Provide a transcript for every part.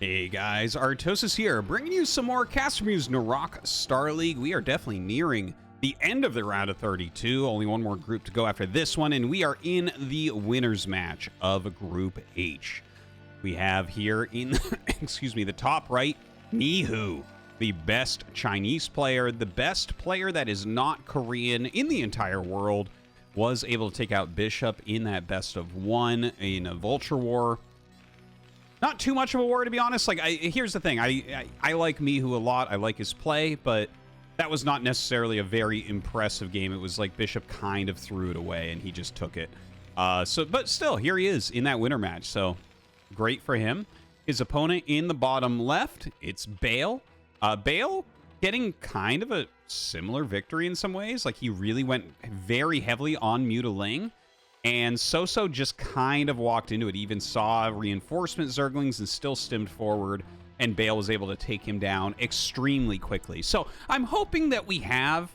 Hey guys, Artosis here, bringing you some more CasterMuse Narak StarLeague. We are definitely nearing the end of the round of 32. Only one more group to go after this one, and we are in the winner's match of Group H. We have here in, excuse me, the top right, Mihu, the best Chinese player, the best player that is not Korean in the entire world, was able to take out Bishop in that best of one in a Vulture War. Not too much of a war, to be honest. Like, here's the thing. I like Mihu a lot. I like his play, but that was not necessarily a very impressive game. It was like Bishop kind of threw it away, and he just took it. But still, here he is in that winner match. So, great for him. His opponent in the bottom left, it's Bale. Bale getting kind of a similar victory in some ways. Like, he really went very heavily on Ultra-ling. And So just kind of walked into it. He even saw reinforcement Zerglings and still stemmed forward, and Bale was able to take him down extremely quickly. So I'm hoping that we have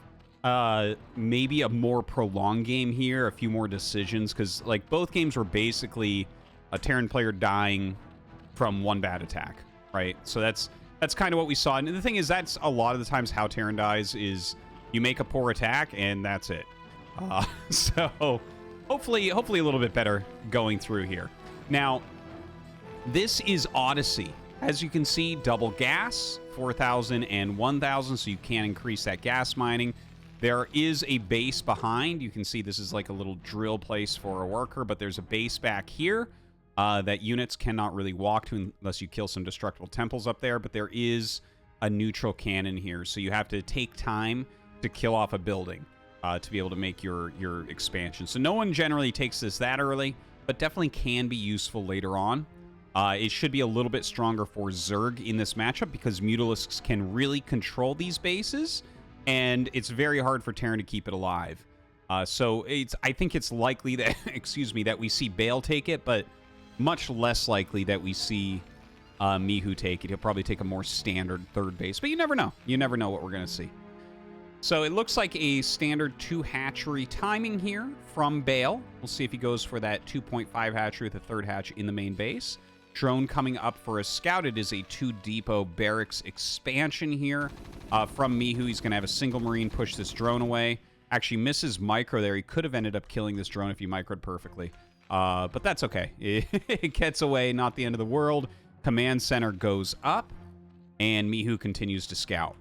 maybe a more prolonged game here, a few more decisions, because like both games were basically a Terran player dying from one bad attack, right? So that's kind of what we saw. And the thing is, that's a lot of the times how Terran dies is you make a poor attack and that's it. So hopefully a little bit better going through here. Now, this is Odyssey. As you can see, double gas, 4,000 and 1,000, so you can increase that gas mining. There is a base behind. You can see this is like a little drill place for a worker, but there's a base back here that units cannot really walk to unless you kill some destructible temples up there, but there is a neutral cannon here, so you have to take time to kill off a building to be able to make your expansion. So no one generally takes this that early, but definitely can be useful later on. It should be a little bit stronger for Zerg in this matchup because Mutalisks can really control these bases, and it's very hard for Terran to keep it alive. So I think it's likely that, excuse me, that we see Bale take it, but much less likely that we see Mihu take it. He'll probably take a more standard third base, but you never know. You never know what we're going to see. So it looks like a standard 2 hatchery timing here from Bale. We'll see if he goes for that 2.5 hatchery with a third hatch in the main base. Drone coming up for a scout. It is a 2 depot barracks expansion here from Mihu. He's going to have a single marine push this drone away. Actually misses micro there. He could have ended up killing this drone if he microed perfectly. But that's okay. It gets away, not the end of the world. Command center goes up, and Mihu continues to scout.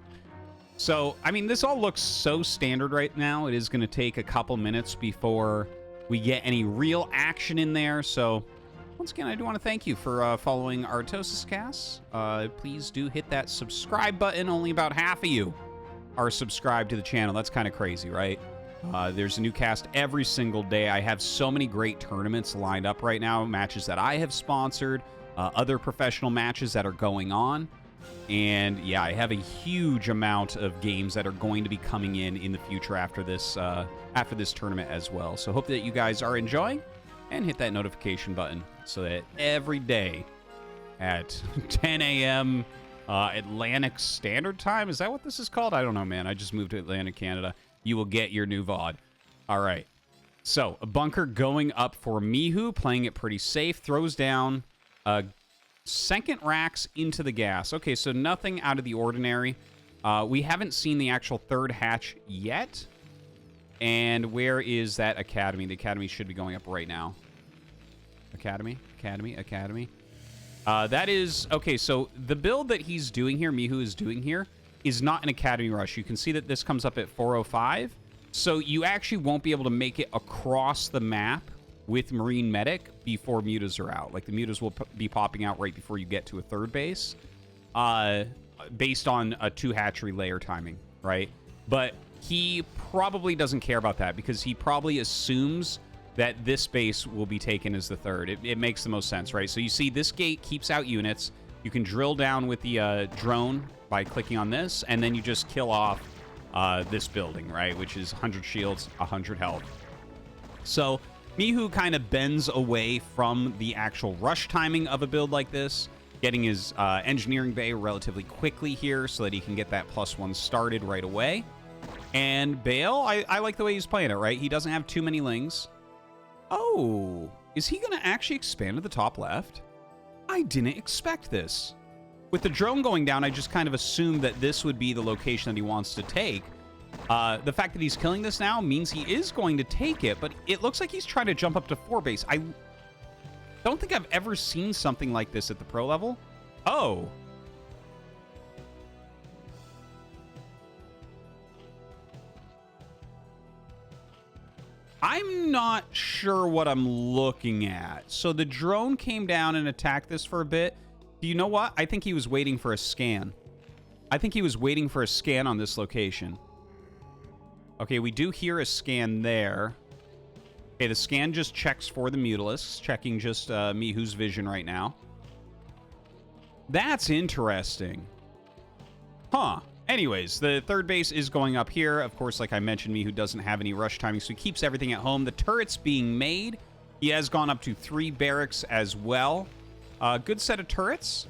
So, I mean, this all looks so standard right now. It is going to take a couple minutes before we get any real action in there. So, once again, I do want to thank you for following ArtosisCasts. Please do hit that subscribe button. Only about half of you are subscribed to the channel. That's kind of crazy, right? There's a new cast every single day. I have so many great tournaments lined up right now, matches that I have sponsored, other professional matches that are going on. And yeah, I have a huge amount of games that are going to be coming in the future after this tournament as well. So hope that you guys are enjoying, and hit that notification button so that every day at 10 a.m. Atlantic Standard Time, is that what this is called? I don't know, man. I just moved to Atlantic, Canada. You will get your new VOD. All right. So a bunker going up for Mihu, playing it pretty safe. Throws down second racks into the gas. Okay, so nothing out of the ordinary. We haven't seen the actual third hatch yet. And where is that academy? The academy should be going up right now. Academy. That is... Okay, so the build that he's doing here, Mihu is doing here, is not an academy rush. You can see that this comes up at 405. So you actually won't be able to make it across the map with Marine Medic before mutas are out. Like, the mutas will be popping out right before you get to a third base, based on a 2 hatchery layer timing, right? But he probably doesn't care about that because he probably assumes that this base will be taken as the third. It makes the most sense, right? So you see this gate keeps out units. You can drill down with the drone by clicking on this, and then you just kill off this building, right? Which is 100 shields, 100 health. So Mihu kind of bends away from the actual rush timing of a build like this, getting his engineering bay relatively quickly here so that he can get that +1 started right away. And Bale, I like the way he's playing it, right? He doesn't have too many lings. Oh, is he going to actually expand to the top left? I didn't expect this. with the drone going down, I just kind of assumed that this would be the location that he wants to take. The fact that he's killing this now means he is going to take it, but it looks like he's trying to jump up to 4 base. I don't think I've ever seen something like this at the pro level. Oh. I'm not sure what I'm looking at. So the drone came down and attacked this for a bit. Do you know what? I think he was waiting for a scan. I think he was waiting for a scan on this location. Okay, we do hear a scan there. Okay, the scan just checks for the Mutalisks, checking just Mihu's vision right now. That's interesting. Huh. Anyways, the third base is going up here. Of course, like I mentioned, Mihu doesn't have any rush timing, so he keeps everything at home. The turret's being made. He has gone up to 3 barracks as well. Good set of turrets.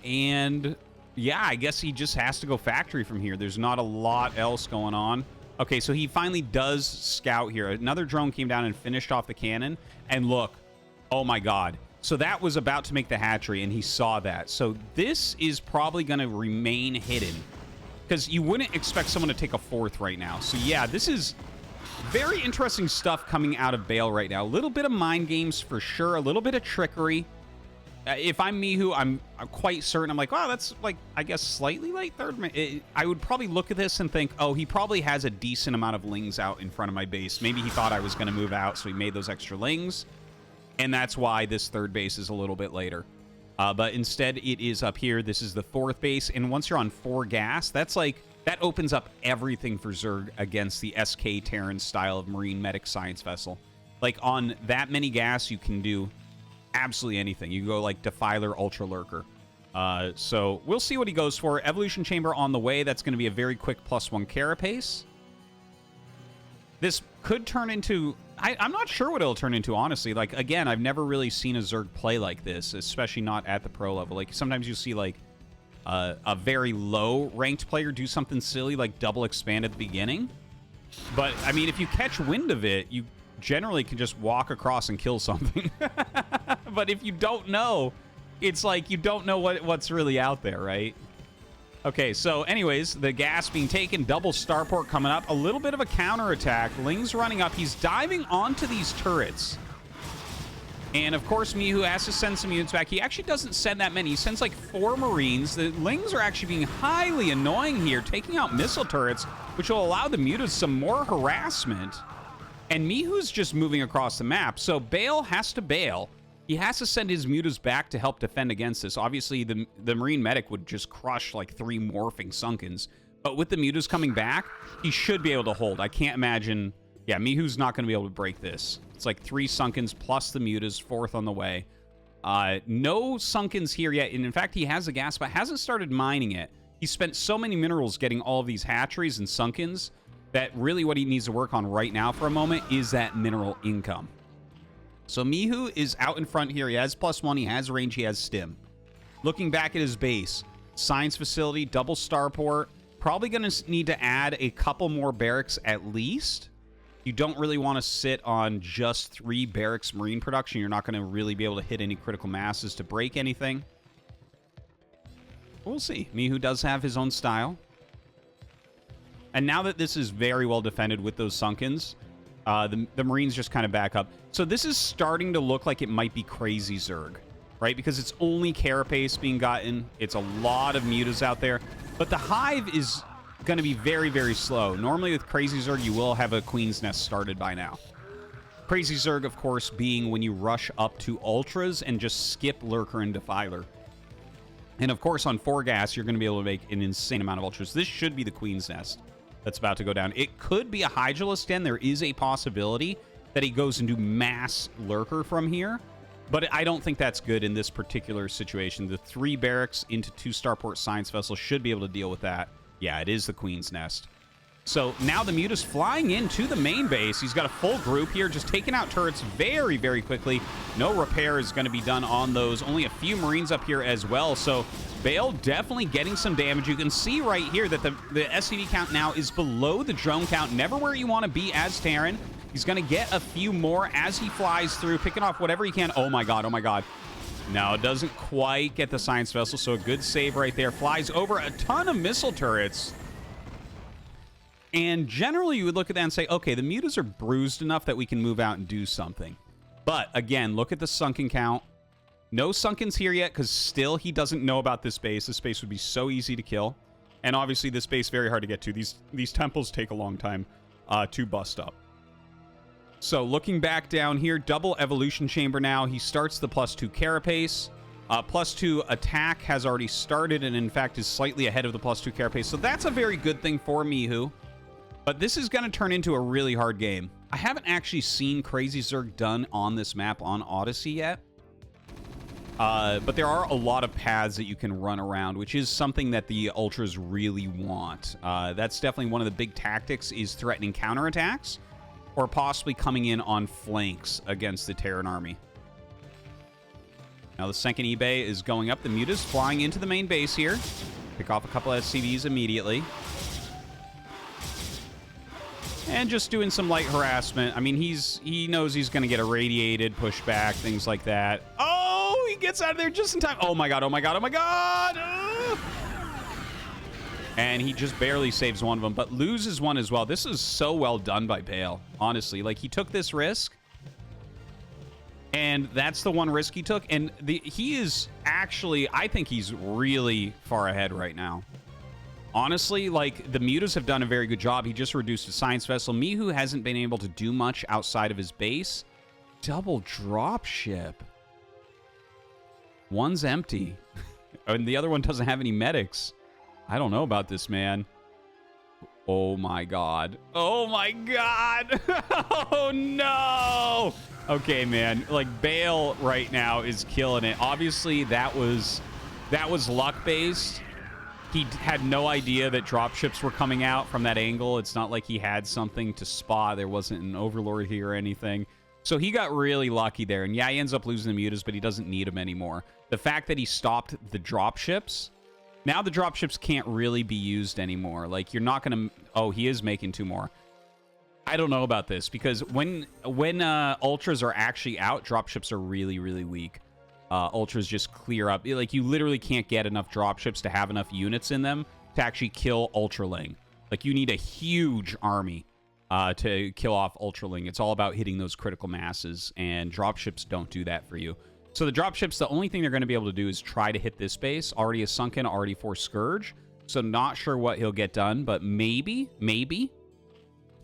And yeah, I guess he just has to go factory from here. There's not a lot else going on. Okay, so he finally does scout here. Another drone came down and finished off the cannon. And look, oh my god. So that was about to make the hatchery, and he saw that. So this is probably going to remain hidden, because you wouldn't expect someone to take a 4th right now. So yeah, this is very interesting stuff coming out of Bale right now. A little bit of mind games for sure, a little bit of trickery. If I'm Mihu, I'm quite certain. I'm like, wow, that's like, I guess, slightly late third. I would probably look at this and think, oh, he probably has a decent amount of lings out in front of my base. Maybe he thought I was going to move out, so he made those extra lings. And that's why this third base is a little bit later. But instead, it is up here. This is the 4th base. And once you're on 4 gas, that's like, that opens up everything for Zerg against the SK Terran style of Marine Medic Science Vessel. Like, on that many gas, you can do absolutely anything. You go like Defiler, Ultra Lurker. So we'll see what he goes for. Evolution Chamber on the way. That's going to be a very quick +1 Carapace. This could turn into... I'm not sure what it'll turn into, honestly. Like, again, I've never really seen a Zerg play like this, especially not at the pro level. Like, sometimes you see, like, a very low-ranked player do something silly, like double expand at the beginning. But, I mean, if you catch wind of it, you generally can just walk across and kill something. But if you don't know, it's like you don't know what's really out there, right? Okay, so anyways, the gas being taken, double starport coming up, a little bit of a counterattack. Ling's running up. He's diving onto these turrets. And of course, Mihu has to send some units back. He actually doesn't send that many. He sends like 4 Marines. The Lings are actually being highly annoying here, taking out missile turrets, which will allow the Mutas some more harassment. And Mihu's just moving across the map. So Bale has to bail. He has to send his Mutas back to help defend against this. Obviously, the Marine Medic would just crush like 3 morphing Sunkens. But with the Mutas coming back, he should be able to hold. I can't imagine... Yeah, Mihu's not going to be able to break this. It's like 3 Sunkens plus the Mutas, 4th on the way. No Sunkens here yet. And in fact, he has a gas, but hasn't started mining it. He spent so many minerals getting all of these hatcheries and Sunkens that really what he needs to work on right now for a moment is that mineral income. So Mihu is out in front here. He has +1. He has range. He has stim. Looking back at his base, science facility, double starport. Probably going to need to add a couple more barracks at least. You don't really want to sit on just 3 barracks marine production. You're not going to really be able to hit any critical masses to break anything. We'll see. Mihu does have his own style. And now that this is very well defended with those Sunkens, the Marines just kind of back up. So this is starting to look like it might be crazy Zerg, right? Because it's only Carapace being gotten. It's a lot of Mutas out there. But the Hive is going to be very, very slow. Normally with Crazy Zerg, you will have a Queen's Nest started by now. Crazy Zerg, of course, being when you rush up to Ultras and just skip Lurker and Defiler. And of course, on 4 gas, you're going to be able to make an insane amount of Ultras. This should be the Queen's Nest that's about to go down. It could be a Hydralisk Den. There is a possibility that he goes into mass Lurker from here. But I don't think that's good in this particular situation. The 3 barracks into 2 starport science vessels should be able to deal with that. Yeah, it is the Queen's Nest. So now the Muta's flying into the main base. He's got a full group here, just taking out turrets very, very quickly. No repair is going to be done on those. Only a few Marines up here as well. So Bale definitely getting some damage. You can see right here that the SCV count now is below the drone count. Never where you want to be as Taran. He's going to get a few more as he flies through, picking off whatever he can. Oh my god, oh my god. No, it doesn't quite get the science vessel, so a good save right there. Flies over a ton of missile turrets. And generally, you would look at that and say, okay, the mutas are bruised enough that we can move out and do something. But, again, look at the sunken count. No sunkens here yet, because still he doesn't know about this base. This base would be so easy to kill. And obviously, this base very hard to get to. These temples take a long time to bust up. So, looking back down here, double evolution chamber now. He starts the +2 carapace. +2 attack has already started, and in fact is slightly ahead of the +2 carapace. So that's a very good thing for Mihu. But this is going to turn into a really hard game. I haven't actually seen Crazy Zerg done on this map on Odyssey yet. But there are a lot of paths that you can run around, which is something that the Ultras really want. That's definitely one of the big tactics, is threatening counterattacks, or possibly coming in on flanks against the Terran army. Now the second eBay is going up. The mutas flying into the main base here. Pick off a couple of SCVs immediately. And just doing some light harassment. I mean, he knows he's going to get irradiated, pushback, things like that. Oh, he gets out of there just in time. Oh my god, oh my god, oh my god! And he just barely saves one of them, but loses one as well. This is so well done by Bale, honestly. Like, he took this risk, and that's the one risk he took. And he is actually, I think he's really far ahead right now. Honestly, like, the mutas have done a very good job. He just reduced a science vessel. Mihu hasn't been able to do much outside of his base. Double drop ship. One's empty. And the other one doesn't have any medics. I don't know about this, man. Oh my god. Oh my god. Oh no. Okay, man. Like, Bale right now is killing it. Obviously, that was luck-based. He had no idea that dropships were coming out from that angle. It's not like he had something to spot. There wasn't an overlord here or anything. So he got really lucky there. And yeah, he ends up losing the mutas, but he doesn't need them anymore. The fact that he stopped the dropships, now the dropships can't really be used anymore. Like, you're not going to... Oh, he is making 2 more. I don't know about this, because when ultras are actually out, dropships are really, really weak. Ultras just clear up. Like, you literally can't get enough dropships to have enough units in them to actually kill Ultra-ling. Like, you need a huge army to kill off Ultra-ling. It's all about hitting those critical masses, and dropships don't do that for you. So the dropships, the only thing they're going to be able to do is try to hit this base. Already a sunken, already for Scourge. So not sure what he'll get done, but maybe.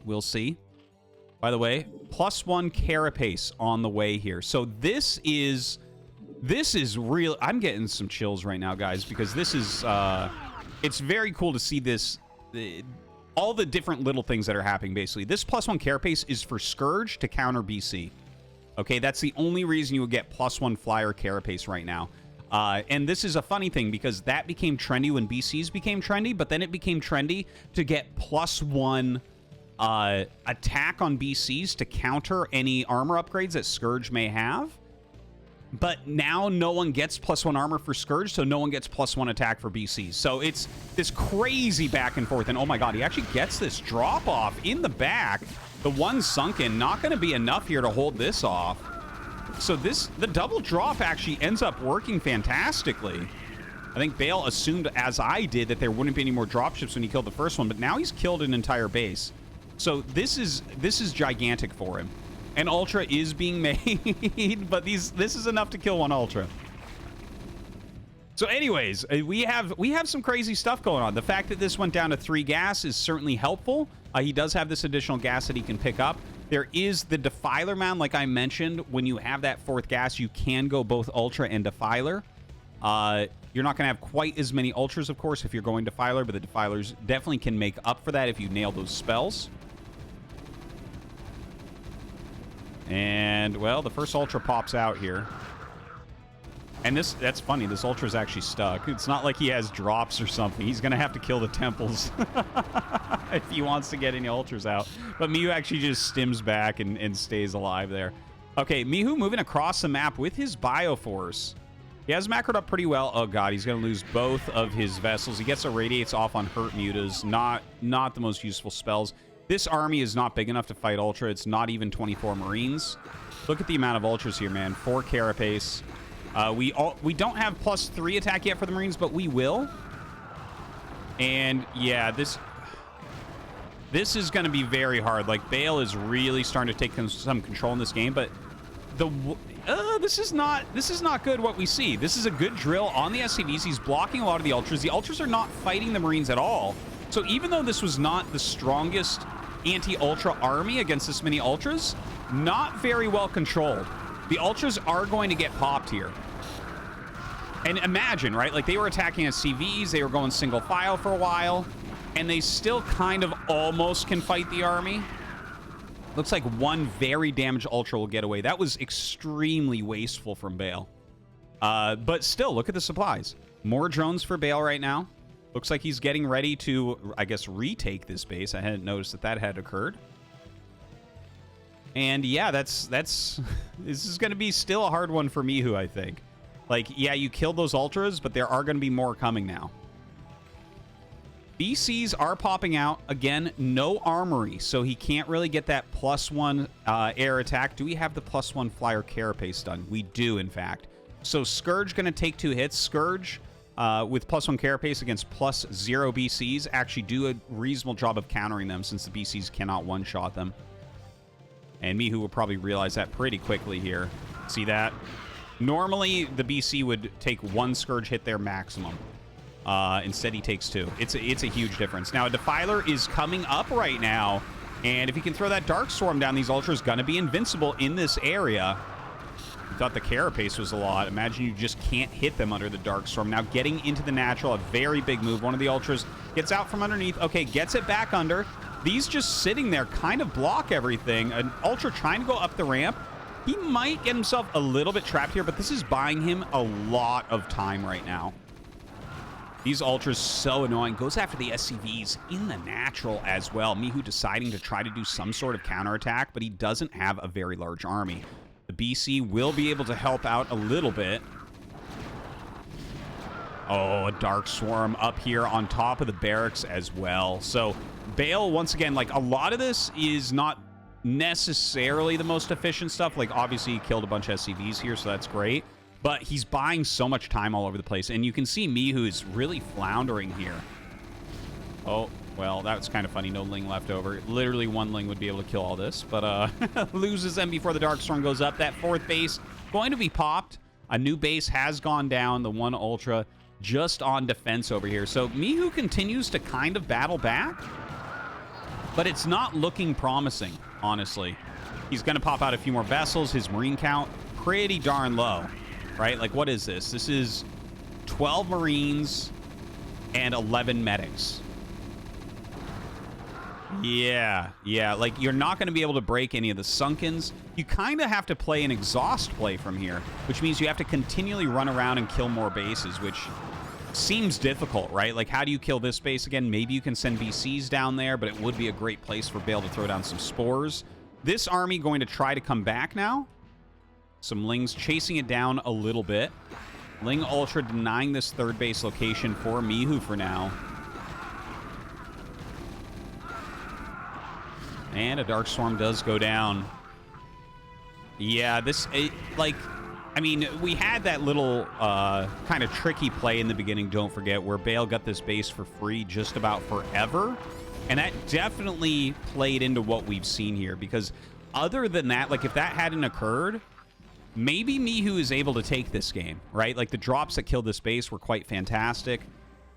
We'll see. By the way, +1 carapace on the way here. So this is real. I'm getting some chills right now, guys, because this is it's very cool to see this, all the different little things that are happening. Basically, this +1 carapace is for Scourge to counter BC. Okay, that's the only reason you would get +1 flyer carapace right now. And this is a funny thing, because that became trendy when BCs became trendy, but then it became trendy to get +1 attack on BCs to counter any armor upgrades that Scourge may have. But now no one gets +1 armor for Scourge, so no one gets +1 attack for BCs. So it's this crazy back and forth. And oh my god, he actually gets this drop off in the back. The one sunken, not going to be enough here to hold this off. So the double drop actually ends up working fantastically. I think Bale assumed, as I did, that there wouldn't be any more dropships when he killed the first one, but now he's killed an entire base. So this is gigantic for him. An Ultra is being made, but this is enough to kill one Ultra. So anyways, we have some crazy stuff going on. The fact that this went down to 3 gas is certainly helpful. He does have this additional gas that he can pick up. There is the Defiler Mound, like I mentioned. When you have that 4th gas, you can go both Ultra and Defiler. You're not going to have quite as many Ultras, of course, if you're going Defiler, but the Defilers definitely can make up for that if you nail those spells. And, well, the first Ultra pops out here. And that's funny. This Ultra's actually stuck. It's not like he has drops or something. He's going to have to kill the temples if he wants to get any Ultras out. But Mihu actually just stims back and stays alive there. Okay, Mihu moving across the map with his Bioforce. He has macroed up pretty well. Oh, God, he's going to lose both of his vessels. He gets Irradiates off on Hurt Mutas. Not the most useful spells. This army is not big enough to fight Ultra. It's not even 24 Marines. Look at the amount of Ultras here, man. 4 Carapace. We don't have +3 attack yet for the Marines, but we will. And yeah, this is going to be very hard. Like, Bale is really starting to take some control in this game, but this is not good what we see. This is a good drill on the SCVs. He's blocking a lot of the Ultras. The Ultras are not fighting the Marines at all. So even though this was not the strongest anti-Ultra army against this many Ultras, not very well controlled. The Ultras are going to get popped here. And imagine, right? Like, they were attacking SCVs. They were going single file for a while. And they still kind of almost can fight the army. Looks like one very damaged Ultra will get away. That was extremely wasteful from Bale. But still, look at the supplies. More drones for Bale right now. Looks like he's getting ready to, I guess, retake this base. I hadn't noticed that had occurred. And yeah, this is going to be still a hard one for Mihu, I think. Like, yeah, you killed those Ultras, but there are going to be more coming now. BCs are popping out. Again, no armory, so he can't really get that +1 air attack. Do we have the +1 flyer carapace done? We do, in fact. So Scourge going to take 2 hits. Scourge with +1 carapace against +0 BCs actually do a reasonable job of countering them, since the BCs cannot one-shot them. And Mihu will probably realize that pretty quickly here. See that? Normally, the BC would take 1 Scourge hit there maximum. Instead, he takes 2. It's a huge difference. Now, a Defiler is coming up right now, and if he can throw that Dark Storm down, these Ultras going to be invincible in this area. I thought the Carapace was a lot. Imagine you just can't hit them under the Dark Storm. Now, getting into the natural, a very big move. One of the Ultras gets out from underneath. Okay, gets it back under. These just sitting there kind of block everything. An Ultra trying to go up the ramp. He might get himself a little bit trapped here, but this is buying him a lot of time right now. These Ultras so annoying. Goes after the SCVs in the natural as well. Mihu deciding to try to do some sort of counterattack, but he doesn't have a very large army. The BC will be able to help out a little bit. Oh, a Dark Swarm up here on top of the barracks as well. So Bale, once again, like, a lot of this is not necessarily the most efficient stuff. Like, obviously he killed a bunch of SCVs here, so that's great, but he's buying so much time all over the place, and you can see Mihu is really floundering here. Oh, well, that's kind of funny. No Ling left over. Literally 1 Ling would be able to kill all this, but loses them before the Dark Storm goes up. That 4th base going to be popped. A new base has gone down. The 1 Ultra just on defense over here. So Mihu continues to kind of battle back, but it's not looking promising, honestly. He's going to pop out a few more vessels. His Marine count, pretty darn low, right? Like, what is this? This is 12 Marines and 11 medics. Yeah. Like, you're not going to be able to break any of the Sunkens. You kind of have to play an exhaust play from here, which means you have to continually run around and kill more bases, which seems difficult, right? Like, how do you kill this base again? Maybe you can send BCs down there, but it would be a great place for Bale to throw down some spores. This army going to try to come back now. Some Lings chasing it down a little bit. Ling Ultra denying this 3rd base location for Mihu for now. And a Dark Storm does go down. Yeah, I mean, we had that little kind of tricky play in the beginning, don't forget, where Bale got this base for free just about forever. And that definitely played into what we've seen here, because other than that, like, if that hadn't occurred, maybe Mihu is able to take this game, right? Like, the drops that killed this base were quite fantastic.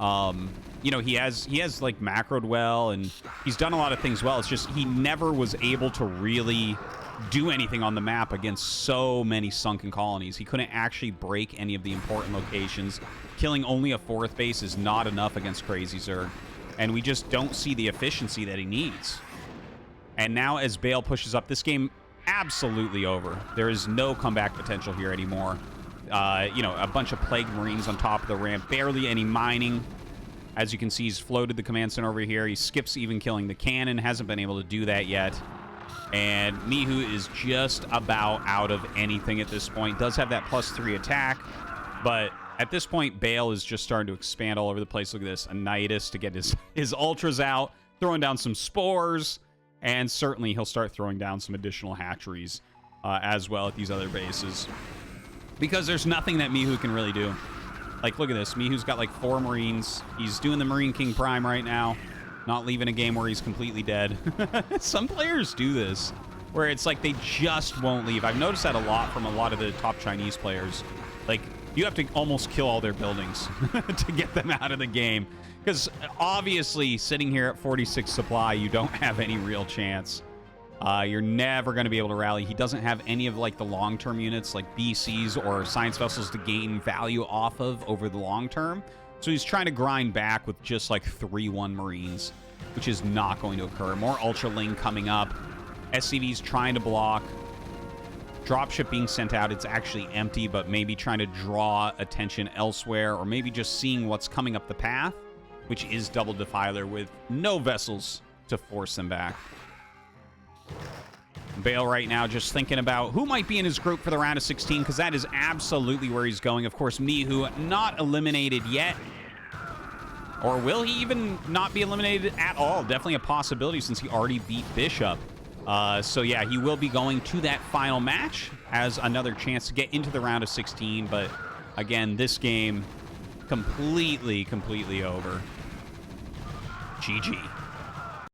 You know, he has like macroed well, and he's done a lot of things well. It's just he never was able to really do anything on the map against so many sunken colonies. He couldn't actually break any of the important locations. Killing only a 4th base is not enough against Crazy Zerg, and we just don't see the efficiency that he needs. And now as Bale pushes up, this game absolutely over. There is no comeback potential here anymore. You know, a bunch of Plague Marines on top of the ramp, barely any mining. As you can see, he's floated the command center over here. He skips even killing the cannon, hasn't been able to do that yet. And Mihu is just about out of anything at this point. Does have that +3 attack, but at this point, Bale is just starting to expand all over the place. Look at this, a Nidus to get his Ultras out, throwing down some spores, and certainly he'll start throwing down some additional hatcheries as well at these other bases. because there's nothing that Mihu can really do. Like, look at this. Mihu's got like 4 Marines. He's doing the Marine King Prime right now. Not leaving a game where he's completely dead. Some players do this, where it's like they just won't leave. I've noticed that a lot from a lot of the top Chinese players. Like, you have to almost kill all their buildings to get them out of the game. Because obviously, sitting here at 46 supply, you don't have any real chance. You're never going to be able to rally. He doesn't have any of like the long-term units like BCs or science vessels to gain value off of over the long term. So he's trying to grind back with just like 3-1 Marines, which is not going to occur. More Ultra-ling coming up. SCV's trying to block. Dropship being sent out. It's actually empty, but maybe trying to draw attention elsewhere, or maybe just seeing what's coming up the path, which is Double Defiler with no vessels to force them back. Bale right now just thinking about who might be in his group for the round of 16, because that is absolutely where he's going. Of course, Mihu not eliminated yet. Or will he even not be eliminated at all? Definitely a possibility since he already beat Bishop. So yeah, he will be going to that final match as another chance to get into the round of 16. But again, this game completely over. GG.